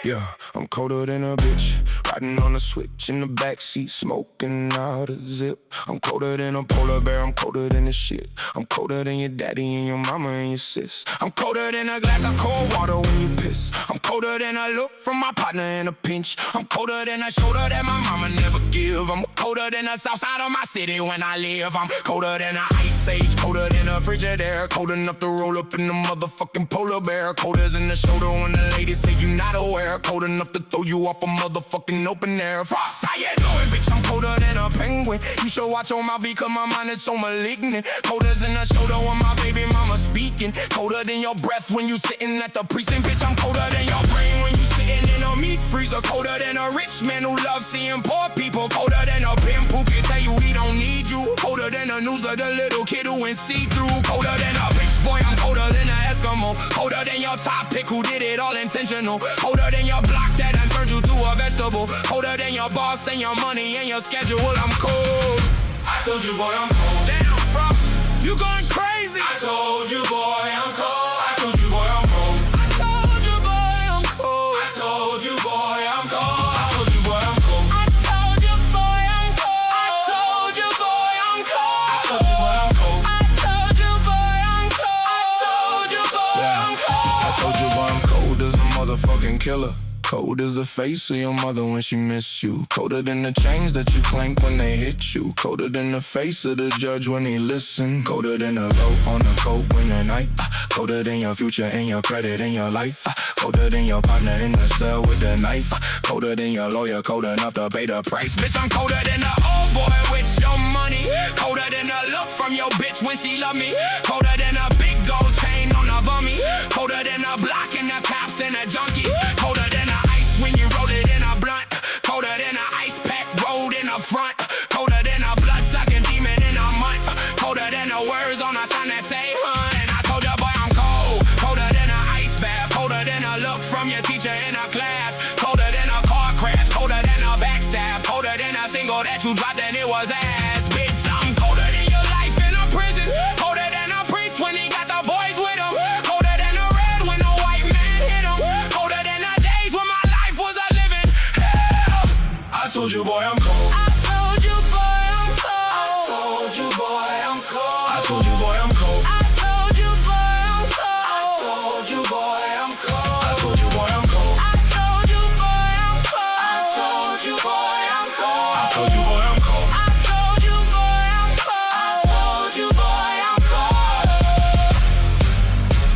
Yeah, I'm colder than a bitch, riding on a switch in the backseat, smoking out a zip. I'm colder than a polar bear, I'm colder than the shit. I'm colder than your daddy and your mama and your sis. I'm colder than a glass of cold water when you piss. I'm colder than a look from my partner in a pinch. I'm colder than a shoulder that my mama never give. I'm colder than the south side of my city when I live. I'm colder than an ice age, colder than a Frigidaire, cold enough to roll up in the motherfucking polar bear. Colder than the shoulder when the ladies say you not aware. Cold enough to throw you off a motherfucking open air. Frost, how you doing, bitch? I'm colder than a penguin. You should watch on my beat, cause my mind is so malignant. Colder than the shoulder when my baby mama speaking. Colder than your breath when you sitting at the precinct. Bitch, I'm colder than your brain when you sitting in a meat freezer. Colder than a rich man who loves seeing poor people. Colder than a pimp who can tell you he don't need you. Colder than the news of the little kid who went see-through. Colder than a bitch boy, I'm colder than an Eskimo. Colder than your top pick who did it all intentional. Colder than your block that done turned you to a vegetable. Colder than your boss and your money and your schedule. I'm cold. I told you, boy, I'm cold. Damn, Frost, you going crazy. I told you, boy, I'm cold. I told you, boy, I'm cold. I told you, boy, I'm cold. I told you, boy, I'm cold. I told you, boy, I'm cold. I told you, boy, I'm cold. I told you, boy, I'm cold. I told you, boy, I'm cold. I told you, boy, I'm cold. I told you, boy, I'm cold. I told you, boy, I'm cold as a motherfucking killer. Cold as the face of your mother when she miss you. Colder than the chains that you clank when they hit you. Colder than the face of the judge when he listen. Colder than a low on the coat when the night. Colder than your future and your credit and your life. Colder than your partner in the cell with the knife. Colder than your lawyer, cold enough to pay the price. Bitch, I'm colder than the old boy with your money. Colder than the look from your bitch when she love me. Colder than a big gold chain on a bummy. Colder than a block and the cops and the junkies. Colder than the ice when you roll it in a blunt. Colder than a ice pack road in the front. Colder than a blood-sucking demon in a month. Colder than the words on a sign that say hun. And I told you, boy, I'm cold. Colder than an ice bath. Colder than a look from your teacher in a class. Colder than a car crash. Colder than a backstab. Colder than a single that you dropped and it was ass. Bitch, I'm colder than your life in a prison. Colder than a priest when he got the boys with him. Colder than a red when a white man hit him. Colder than the days when my life was a living hell. I told you, boy, I'm cold. I told you, boy, I'm cold. I told you, boy, I'm cold. I told you, boy, I'm cold. I told you, boy, I'm cold. I told you, boy, I'm cold. I told you, boy, I'm cold. I told you, boy, I'm cold. I told you, boy, I'm cold. I told you, boy, I'm cold. I told you, boy, I'm cold. I told you, boy, I'm cold.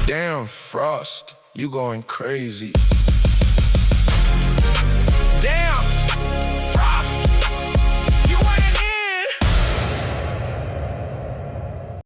Damn, Frost, you going crazy.